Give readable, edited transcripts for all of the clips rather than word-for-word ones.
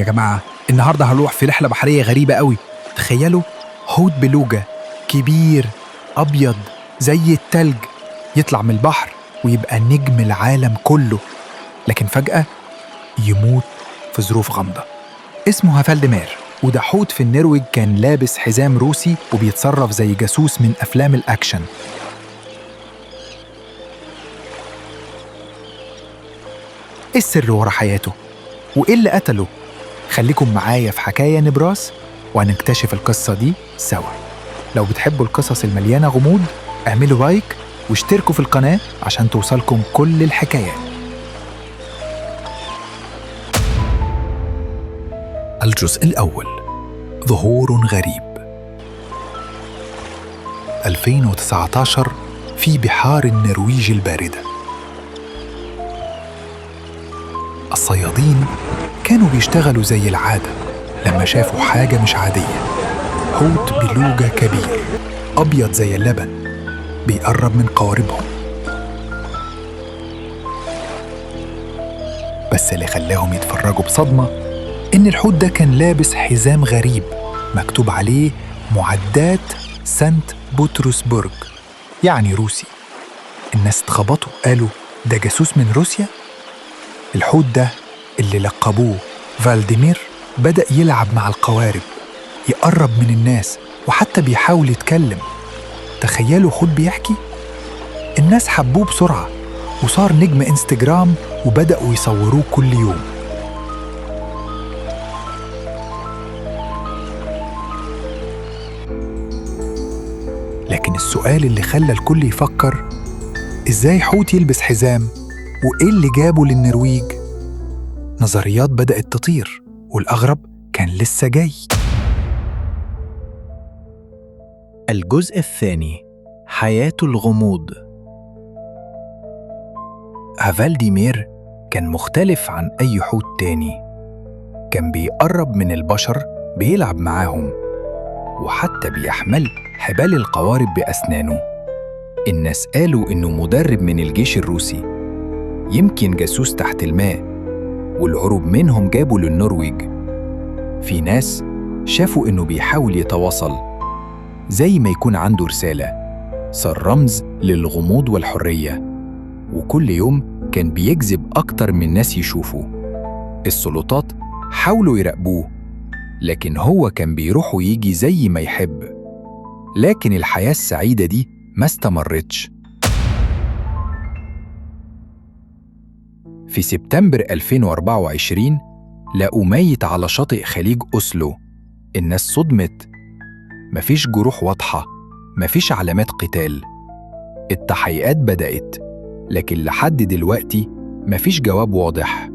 يا جماعة، النهاردة هنروح في رحلة بحرية غريبة قوي. تخيلوا حوت بلوجة كبير أبيض زي التلج يطلع من البحر ويبقى نجم العالم كله، لكن فجأة يموت في ظروف غامضة. اسمه هافالدمير، وده حوت في النرويج، كان لابس حزام روسي وبيتصرف زي جاسوس من أفلام الأكشن. إيه السر ورا حياته؟ وإيه اللي قتله؟ خليكم معايا في حكاية نبراس وهنكتشف القصة دي سوا. لو بتحبوا القصص المليانة غموض اعملوا لايك واشتركوا في القناة عشان توصلكم كل الحكايات. الجزء الأول: ظهور غريب. 2019 في بحار النرويج الباردة. الصيادين كانوا بيشتغلوا زي العادة لما شافوا حاجة مش عادية. حوت بلوجة كبير أبيض زي اللبن بيقرب من قواربهم. بس اللي خلاهم يتفرجوا بصدمة إن الحوت ده كان لابس حزام غريب مكتوب عليه معدات سانت بطرسبرغ، يعني روسي. الناس اتخبطوا، قالوا ده جاسوس من روسيا. الحوت ده اللي لقبوه فالديمير بدأ يلعب مع القوارب، يقرب من الناس وحتى بيحاول يتكلم. تخيلوا حوت بيحكي. الناس حبوه بسرعة وصار نجم انستجرام وبدأوا يصوروه كل يوم. لكن السؤال اللي خلى الكل يفكر: إزاي حوت يلبس حزام؟ وإيه اللي جابه للنرويج؟ نظريات بدأت تطير، والأغرب كان لسه جاي. الجزء الثاني: حياة الغموض. هافالديمير كان مختلف عن أي حوت تاني. كان بيقرب من البشر، بيلعب معاهم، وحتى بيحمل حبال القوارب بأسنانه. الناس قالوا إنه مدرب من الجيش الروسي، يمكن جاسوس تحت الماء، والهروب منهم جابوا للنرويج. في ناس شافوا إنه بيحاول يتواصل، زي ما يكون عنده رسالة، صار رمز للغموض والحرية. وكل يوم كان بيجذب أكتر من ناس يشوفوا. السلطات حاولوا يراقبوه، لكن هو كان بيروح ويجي زي ما يحب. لكن الحياة السعيدة دي ما استمرتش. في سبتمبر 2024 لقوا ميت على شاطئ خليج أوسلو. الناس صدمت، مفيش جروح واضحة، مفيش علامات قتال. التحقيقات بدأت، لكن لحد دلوقتي مفيش جواب واضح.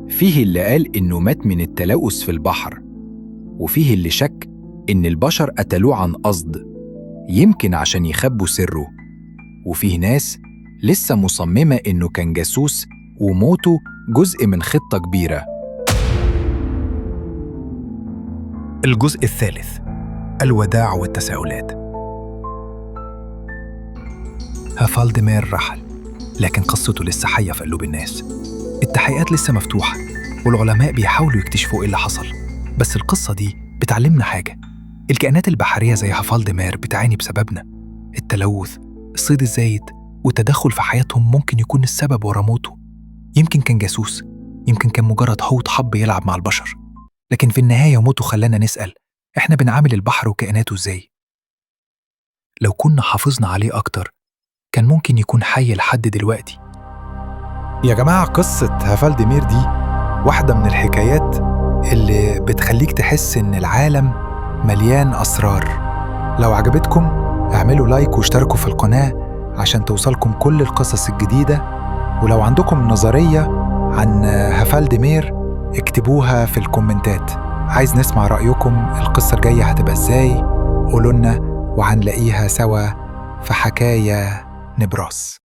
فيه اللي قال إنه مات من التلوث في البحر، وفيه اللي شك إن البشر قتلوه عن قصد، يمكن عشان يخبوا سره. وفيه ناس لسه مصممة إنه كان جاسوس وموته جزء من خطة كبيرة. الجزء الثالث: الوداع والتساؤلات. هافالدمير رحل، لكن قصته لسه حية في قلوب الناس. التحقيقات لسه مفتوحة، والعلماء بيحاولوا يكتشفوا إيه اللي حصل. بس القصة دي بتعلمنا حاجة: الكائنات البحرية زي هافالدمير بتعاني بسببنا. التلوث، الصيد الزايد، والتدخل في حياتهم ممكن يكون السبب ورا موته. يمكن كان جاسوس، يمكن كان مجرد حوت حب يلعب مع البشر. لكن في النهاية موته خلانا نسأل: إحنا بنعامل البحر وكائناته إزاي؟ لو كنا حافظنا عليه أكتر كان ممكن يكون حي لحد دلوقتي. يا جماعة، قصة هافالدمير دي واحدة من الحكايات اللي بتخليك تحس إن العالم مليان أسرار. لو عجبتكم اعملوا لايك واشتركوا في القناة عشان توصلكم كل القصص الجديدة. ولو عندكم نظرية عن هافالدمير اكتبوها في الكومنتات. عايز نسمع رأيكم، القصة الجاية هتبقى ازاي؟ قولولنا وهنلاقيها سوا في حكاية نبراس.